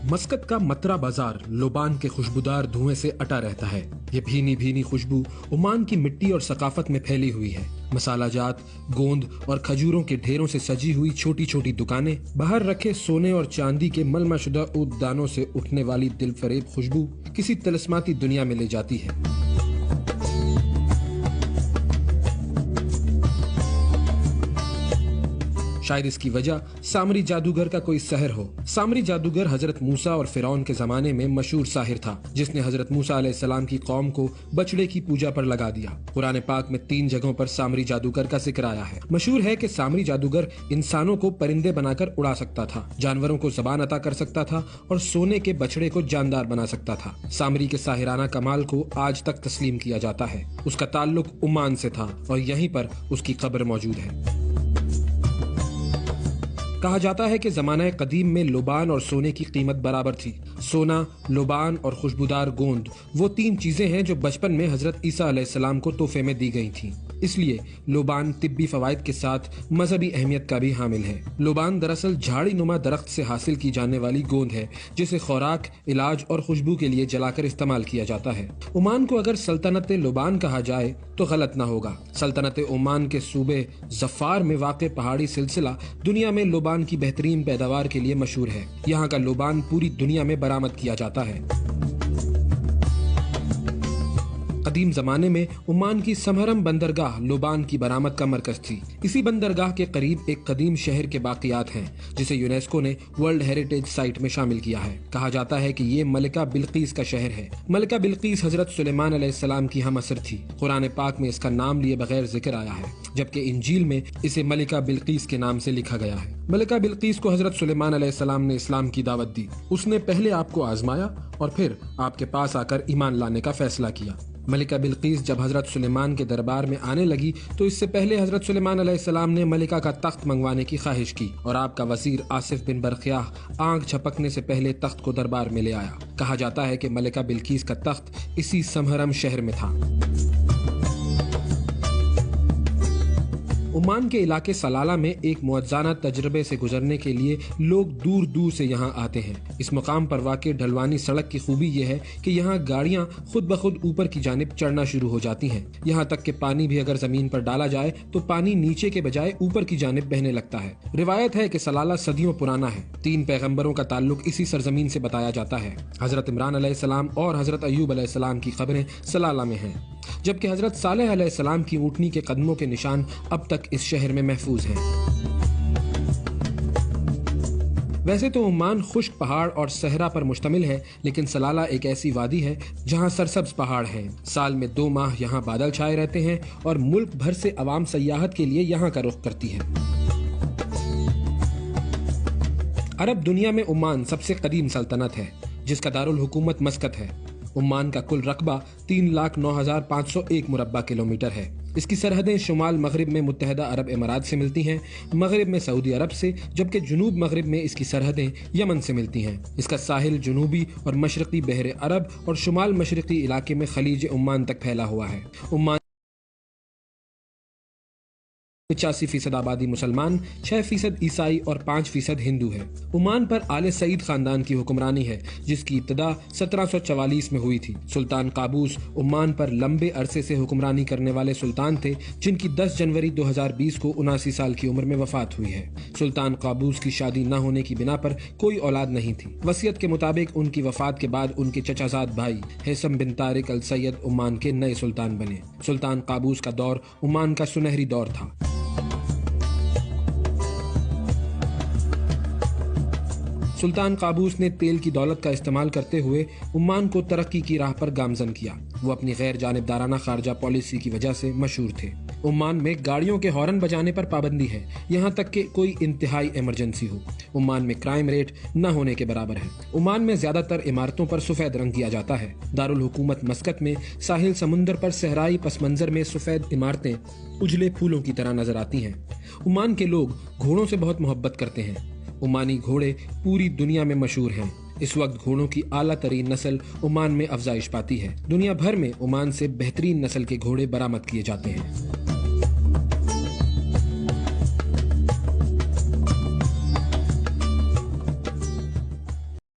Muscat کا مترا بازار لوبان کے خوشبودار دھوئیں سے اٹا رہتا ہے۔ یہ بھینی بھینی خوشبو عمان کی مٹی اور ثقافت میں پھیلی ہوئی ہے۔ مسالہ جات، گوند اور کھجوروں کے ڈھیروں سے سجی ہوئی چھوٹی چھوٹی دکانیں، باہر رکھے سونے اور چاندی کے ملمع شدہ عود دانوں سے اٹھنے والی دل فریب خوشبو کسی طلسماتی دنیا میں لے جاتی ہے۔ شاید اس کی وجہ سامری جادوگر کا کوئی سحر ہو۔ سامری جادوگر حضرت موسیٰ اور فرعون کے زمانے میں مشہور ساحر تھا، جس نے حضرت موسیٰ علیہ السلام کی قوم کو بچڑے کی پوجا پر لگا دیا۔ قرآن پاک میں 3 جگہوں پر سامری جادوگر کا ذکر آیا ہے۔ مشہور ہے کہ سامری جادوگر انسانوں کو پرندے بنا کر اڑا سکتا تھا، جانوروں کو زبان عطا کر سکتا تھا اور سونے کے بچڑے کو جاندار بنا سکتا تھا۔ سامری کے ساحرانہ کمال کو آج تک تسلیم کیا جاتا ہے۔ اس کا تعلق عمان سے تھا اور یہیں پر اس کی قبر موجود ہے۔ کہا جاتا ہے کہ زمانہ قدیم میں لوبان اور سونے کی قیمت برابر تھی۔ سونا، لوبان اور خوشبودار گوند وہ 3 چیزیں ہیں جو بچپن میں حضرت عیسیٰ علیہ السلام کو تحفے میں دی گئی تھیں۔ اس لیے لوبان طبی فوائد کے ساتھ مذہبی اہمیت کا بھی حامل ہے۔ لوبان دراصل جھاڑی نما درخت سے حاصل کی جانے والی گوند ہے، جسے خوراک، علاج اور خوشبو کے لیے جلا کر استعمال کیا جاتا ہے۔ عمان کو اگر سلطنت لوبان کہا جائے تو غلط نہ ہوگا۔ سلطنت عمان کے صوبے ظفار میں واقع پہاڑی سلسلہ دنیا میں لوبان کی بہترین پیداوار کے لیے مشہور ہے۔ یہاں کا لوبان پوری دنیا میں برآمد کیا جاتا ہے۔ قدیم زمانے میں عمان کی سمہرم بندرگاہ لوبان کی برآمد کا مرکز تھی۔ اسی بندرگاہ کے قریب ایک قدیم شہر کے باقیات ہیں، جسے یونیسکو نے ورلڈ ہیریٹیج سائٹ میں شامل کیا ہے۔ کہا جاتا ہے کہ یہ ملکہ بلقیس کا شہر ہے۔ ملکہ بلقیس حضرت سلیمان علیہ السلام کی ہم عصر تھی۔ قرآن پاک میں اس کا نام لیے بغیر ذکر آیا ہے، جبکہ انجیل میں اسے ملکہ بلقیس کے نام سے لکھا گیا ہے۔ ملکہ بلقیس کو حضرت سلیمان علیہ السلام نے اسلام کی دعوت دی۔ اس نے پہلے آپ کو آزمایا اور پھر آپ کے پاس آ کر ایمان لانے کا فیصلہ کیا۔ ملکہ بلقیس جب حضرت سلیمان کے دربار میں آنے لگی تو اس سے پہلے حضرت سلیمان علیہ السلام نے ملکہ کا تخت منگوانے کی خواہش کی اور آپ کا وزیر آصف بن برقیہ آنکھ جھپکنے سے پہلے تخت کو دربار میں لے آیا۔ کہا جاتا ہے کہ ملکہ بلقیس کا تخت اسی سمہرم شہر میں تھا۔ عمان کے علاقے سلالہ میں ایک معجزانہ تجربے سے گزرنے کے لیے لوگ دور دور سے یہاں آتے ہیں۔ اس مقام پر واقع ڈھلوانی سڑک کی خوبی یہ ہے کہ یہاں گاڑیاں خود بخود اوپر کی جانب چڑھنا شروع ہو جاتی ہیں، یہاں تک کہ پانی بھی اگر زمین پر ڈالا جائے تو پانی نیچے کے بجائے اوپر کی جانب بہنے لگتا ہے۔ روایت ہے کہ سلالہ صدیوں پرانا ہے۔ 3 پیغمبروں کا تعلق اسی سرزمین سے بتایا جاتا ہے۔ حضرت عمران علیہ السلام اور حضرت ایوب علیہ السلام کی قبریں سلالہ میں ہیں، جبکہ حضرت صالح علیہ السلام کی اونٹنی کے قدموں کے نشان اب تک اس شہر میں محفوظ ہیں۔ ویسے تو عمان خشک پہاڑ اور صحرا پر مشتمل ہے، لیکن سلالہ ایک ایسی وادی ہے جہاں سرسبز پہاڑ ہیں۔ سال میں 2 ماہ یہاں بادل چھائے رہتے ہیں اور ملک بھر سے عوام سیاحت کے لیے یہاں کا رخ کرتی ہے۔ عرب دنیا میں عمان سب سے قدیم سلطنت ہے، جس کا دارالحکومت مسقط ہے۔ عمان کا کل رقبہ 3,09,501 مربع کلومیٹر ہے۔ اس کی سرحدیں شمال مغرب میں متحدہ عرب امارات سے ملتی ہیں، مغرب میں سعودی عرب سے، جبکہ جنوب مغرب میں اس کی سرحدیں یمن سے ملتی ہیں۔ اس کا ساحل جنوبی اور مشرقی بحر عرب اور شمال مشرقی علاقے میں خلیج عمان تک پھیلا ہوا ہے۔ عمان 85% آبادی مسلمان، 6% عیسائی اور 5% ہندو ہے۔ عمان پر آل سعید خاندان کی حکمرانی ہے، جس کی ابتدا 1744 میں ہوئی تھی۔ سلطان قابوس عمان پر لمبے عرصے سے حکمرانی کرنے والے سلطان تھے، جن کی 10 جنوری 2020 کو 79 سال کی عمر میں وفات ہوئی ہے۔ سلطان قابوس کی شادی نہ ہونے کی بنا پر کوئی اولاد نہیں تھی۔ وصیت کے مطابق ان کی وفات کے بعد ان کے چچا زاد بھائی ہیثم بن طارق السید عمان کے نئے سلطان بنے۔ سلطان قابوس کا دور عمان کا سنہری دور تھا۔ سلطان قابوس نے تیل کی دولت کا استعمال کرتے ہوئے عمان کو ترقی کی راہ پر گامزن کیا۔ وہ اپنی غیر جانبدارانہ خارجہ پالیسی کی وجہ سے مشہور تھے۔ عمان میں گاڑیوں کے ہارن بجانے پر پابندی ہے، یہاں تک کہ کوئی انتہائی ایمرجنسی ہو۔ عمان میں کرائم ریٹ نہ ہونے کے برابر ہے۔ عمان میں زیادہ تر عمارتوں پر سفید رنگ کیا جاتا ہے۔ دارالحکومت مسقط میں ساحل سمندر پر صحرائی پس منظر میں سفید عمارتیں اجلے پھولوں کی طرح نظر آتی ہیں۔ عمان کے لوگ گھوڑوں سے بہت محبت کرتے ہیں۔ عمانی گھوڑے پوری دنیا میں مشہور ہیں۔ اس وقت گھوڑوں کی اعلیٰ ترین نسل عمان میں افزائش پاتی ہے۔ دنیا بھر میں عمان سے بہترین نسل کے گھوڑے برآمد کیے جاتے ہیں۔